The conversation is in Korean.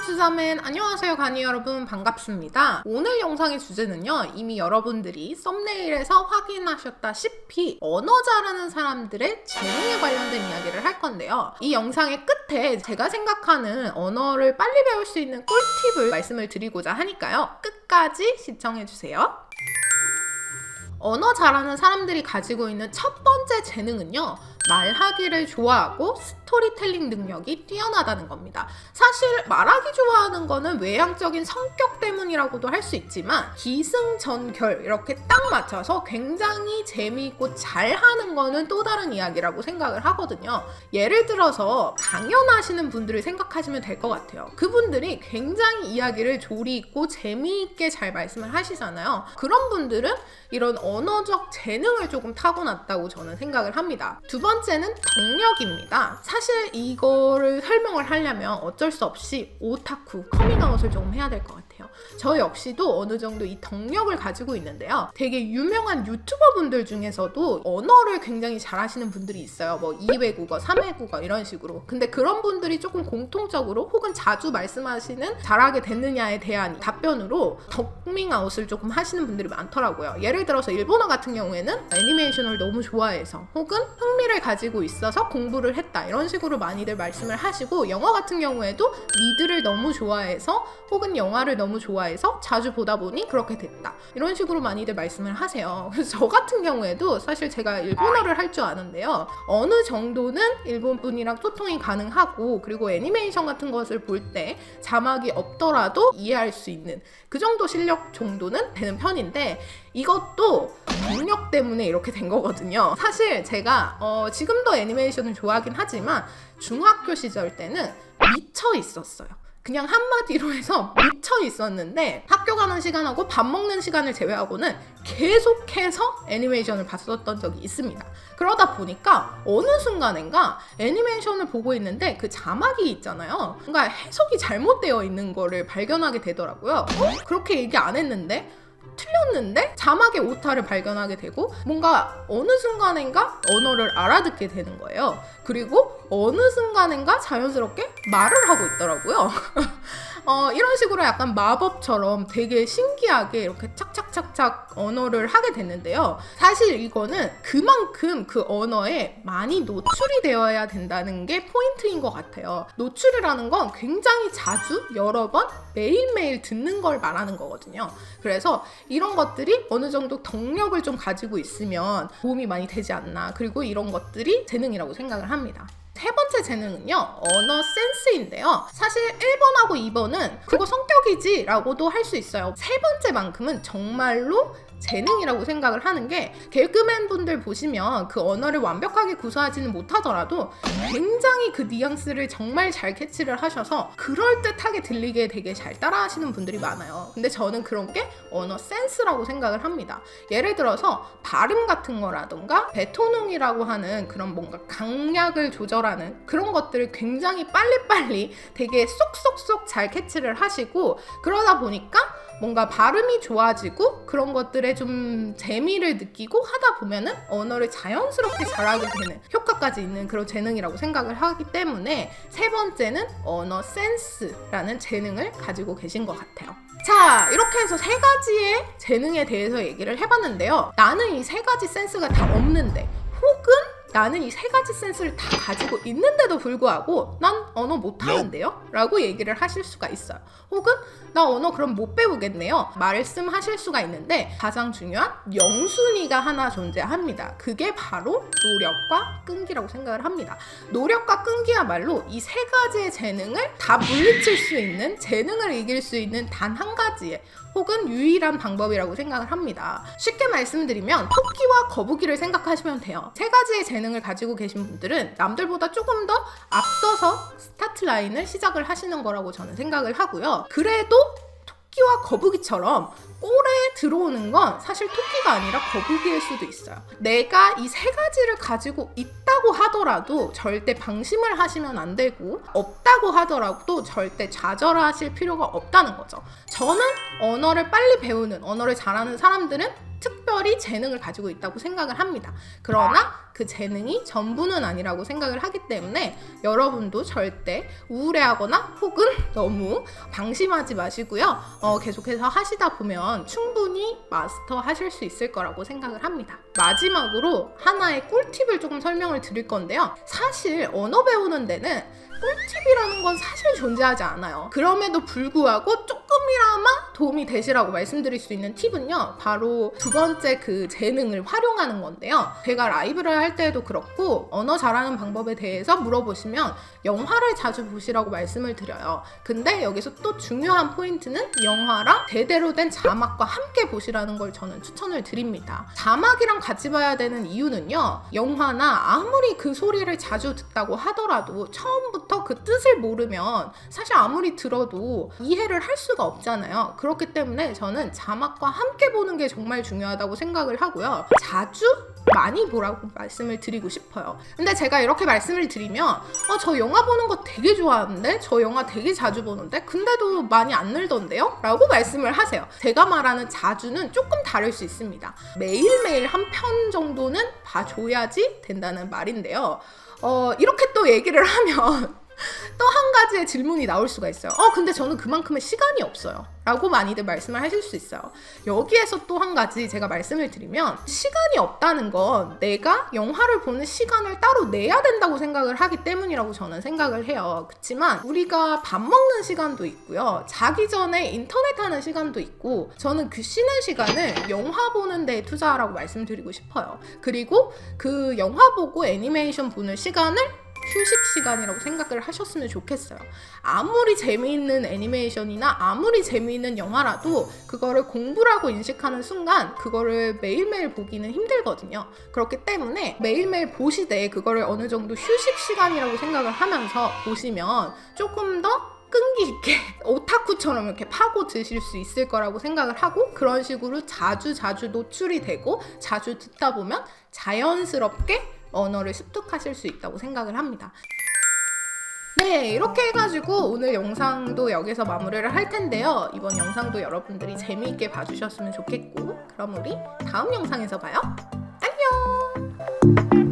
주자맨 안녕하세요 가니 여러분 반갑습니다. 오늘 영상의 주제는요, 이미 여러분들이 썸네일에서 확인하셨다시피 언어 잘하는 사람들의 재능에 관련된 이야기를 할 건데요. 이 영상의 끝에 제가 생각하는 언어를 빨리 배울 수 있는 꿀팁을 말씀을 드리고자 하니까요, 끝까지 시청해주세요. 언어 잘하는 사람들이 가지고 있는 첫 번째 재능은요, 말하기를 좋아하고 스토리텔링 능력이 뛰어나다는 겁니다. 사실 말하기 좋아하는 거는 외향적인 성격 때문이라고도 할 수 있지만 기승전결 이렇게 딱 맞춰서 굉장히 재미있고 잘하는 거는 또 다른 이야기라고 생각을 하거든요. 예를 들어서 강연하시는 분들을 생각하시면 될 것 같아요. 그분들이 굉장히 이야기를 조리 있고 재미있게 잘 말씀을 하시잖아요. 그런 분들은 이런 언어적 재능을 조금 타고났다고 저는 생각을 합니다. 두 번째는 동력입니다. 사실 이거를 설명을 하려면 어쩔 수 없이 오타쿠, 커밍아웃을 조금 해야 될 것 같아요. 저 역시도 어느 정도 이 동력을 가지고 있는데요. 되게 유명한 유튜버 분들 중에서도 언어를 굉장히 잘하시는 분들이 있어요. 뭐 2외국어, 3외국어 이런 식으로. 근데 그런 분들이 조금 공통적으로 혹은 자주 말씀하시는 잘하게 됐느냐에 대한 답변으로 커밍아웃을 조금 하시는 분들이 많더라고요. 예를 들어서 일본어 같은 경우에는 애니메이션을 너무 좋아해서 혹은 흥미를 가지고 있어서 공부를 했다 이런 식으로 많이들 말씀을 하시고, 영어 같은 경우에도 미드를 너무 좋아해서 혹은 영화를 너무 좋아해서 자주 보다 보니 그렇게 됐다 이런 식으로 많이들 말씀을 하세요. 그래서 저 같은 경우에도 사실 제가 일본어를 할 줄 아는데요, 어느 정도는 일본 분이랑 소통이 가능하고, 그리고 애니메이션 같은 것을 볼 때 자막이 없더라도 이해할 수 있는 그 정도 실력 정도는 되는 편인데, 이것도 능력 때문에 이렇게 된 거거든요. 사실 제가 지금도 애니메이션을 좋아하긴 하지만 중학교 시절 때는 미쳐 있었어요. 그냥 한마디로 해서 미쳐 있었는데, 학교 가는 시간하고 밥 먹는 시간을 제외하고는 계속해서 애니메이션을 봤었던 적이 있습니다. 그러다 보니까 어느 순간인가 애니메이션을 보고 있는데 그 자막이 있잖아요. 뭔가 해석이 잘못되어 있는 거를 발견하게 되더라고요. 그렇게 얘기 안 했는데? 틀렸는데? 자막의 오타를 발견하게 되고, 뭔가 어느 순간인가 언어를 알아듣게 되는 거예요. 그리고 어느 순간인가 자연스럽게 말을 하고 있더라고요. 이런 식으로 약간 마법처럼 되게 신기하게 이렇게 착착착착 언어를 하게 됐는데요. 사실 이거는 그만큼 그 언어에 많이 노출이 되어야 된다는 게 포인트인 것 같아요. 노출이라는 건 굉장히 자주 여러 번 매일매일 듣는 걸 말하는 거거든요. 그래서 이런 것들이 어느 정도 동력을 좀 가지고 있으면 도움이 많이 되지 않나, 그리고 이런 것들이 재능이라고 생각을 합니다. 세 번째 재능은요, 언어 센스인데요. 사실 1번하고 2번은 그거 성격이지 라고도 할 수 있어요. 세 번째만큼은 정말로 재능이라고 생각을 하는 게, 개그맨 분들 보시면 그 언어를 완벽하게 구사하지는 못하더라도 굉장히 그 뉘앙스를 정말 잘 캐치를 하셔서 그럴듯하게 들리게 되게 잘 따라하시는 분들이 많아요. 근데 저는 그런 게 언어 센스라고 생각을 합니다. 예를 들어서 발음 같은 거라던가 배토능이라고 하는 그런 뭔가 강약을 조절하는 그런 것들을 굉장히 빨리빨리 되게 쏙쏙쏙 잘 캐치를 하시고, 그러다 보니까 뭔가 발음이 좋아지고 그런 것들에 좀 재미를 느끼고 하다 보면은 언어를 자연스럽게 잘하게 되는 효과까지 있는 그런 재능이라고 생각을 하기 때문에, 세 번째는 언어 센스라는 재능을 가지고 계신 것 같아요. 자, 이렇게 해서 세 가지의 재능에 대해서 얘기를 해봤는데요. 나는 이 세 가지 센스가 다 없는데, 혹은 나는 이 세 가지 센스를 다 가지고 있는데도 불구하고 난 언어 못하는데요? 라고 얘기를 하실 수가 있어요. 혹은 나 언어 그럼 못 배우겠네요? 말씀하실 수가 있는데, 가장 중요한 영순위가 하나 존재합니다. 그게 바로 노력과 끈기라고 생각을 합니다. 노력과 끈기야말로 이 세 가지의 재능을 다 물리칠 수 있는, 재능을 이길 수 있는 단 한 가지의 혹은 유일한 방법이라고 생각을 합니다. 쉽게 말씀드리면 토끼와 거북이를 생각하시면 돼요. 세 가지의 재능을 가지고 계신 분들은 남들보다 조금 더 앞서서 스타트 라인을 시작을 하시는 거라고 저는 생각을 하고요. 그래도 토끼와 거북이처럼 꼴에 들어오는 건 사실 토끼가 아니라 거북이일 수도 있어요. 내가 이 세 가지를 가지고 있다고 하더라도 절대 방심을 하시면 안 되고, 없다고 하더라도 절대 좌절하실 필요가 없다는 거죠. 저는 언어를 빨리 배우는, 언어를 잘하는 사람들은 특별히 재능을 가지고 있다고 생각을 합니다. 그러나 그 재능이 전부는 아니라고 생각을 하기 때문에 여러분도 절대 우울해하거나 혹은 너무 방심하지 마시고요. 계속해서 하시다 보면 충분히 마스터하실 수 있을 거라고 생각을 합니다. 마지막으로 하나의 꿀팁을 조금 설명을 드릴 건데요. 사실 언어 배우는 데는 꿀팁이라는 건 사실 존재하지 않아요. 그럼에도 불구하고 조금이나마 도움이 되시라고 말씀드릴 수 있는 팁은요, 바로 두 번째 그 재능을 활용하는 건데요. 제가 라이브를 할 때도 그렇고 언어 잘하는 방법에 대해서 물어보시면 영화를 자주 보시라고 말씀을 드려요. 근데 여기서 또 중요한 포인트는 영화랑 제대로 된 자막과 함께 보시라는 걸 저는 추천을 드립니다. 자막이랑 같이 봐야 되는 이유는요, 영화나 아무리 그 소리를 자주 듣다고 하더라도 처음부터 그 뜻을 모르면 사실 아무리 들어도 이해를 할 수가 없잖아요. 그렇기 때문에 저는 자막과 함께 보는 게 정말 중요하다고 생각을 하고요. 자주 많이 보라고 말씀을 드리고 싶어요. 근데 제가 이렇게 말씀을 드리면 저 영화 보는 거 되게 좋아하는데, 저 영화 되게 자주 보는데 근데도 많이 안 늘던데요? 라고 말씀을 하세요. 제가 말하는 자주는 조금 다를 수 있습니다. 매일매일 한 편 정도는 봐줘야지 된다는 말인데요. 이렇게 또 얘기를 하면 또 한 가지의 질문이 나올 수가 있어요. 근데 저는 그만큼의 시간이 없어요 라고 많이들 말씀을 하실 수 있어요. 여기에서 또 한 가지 제가 말씀을 드리면, 시간이 없다는 건 내가 영화를 보는 시간을 따로 내야 된다고 생각을 하기 때문이라고 저는 생각을 해요. 그렇지만 우리가 밥 먹는 시간도 있고요, 자기 전에 인터넷 하는 시간도 있고, 저는 그 쉬는 시간을 영화 보는 데 투자하라고 말씀드리고 싶어요. 그리고 그 영화 보고 애니메이션 보는 시간을 휴식 시간이라고 생각을 하셨으면 좋겠어요. 아무리 재미있는 애니메이션이나 아무리 재미있는 영화라도 그거를 공부라고 인식하는 순간 그거를 매일매일 보기는 힘들거든요. 그렇기 때문에 매일매일 보시되 그거를 어느 정도 휴식 시간이라고 생각을 하면서 보시면 조금 더 끈기 있게 오타쿠처럼 이렇게 파고 드실 수 있을 거라고 생각을 하고, 그런 식으로 자주 노출이 되고 자주 듣다 보면 자연스럽게 언어를 습득하실 수 있다고 생각을 합니다. 네, 이렇게 해가지고 오늘 영상도 여기서 마무리를 할 텐데요. 이번 영상도 여러분들이 재미있게 봐주셨으면 좋겠고, 그럼 우리 다음 영상에서 봐요. 안녕!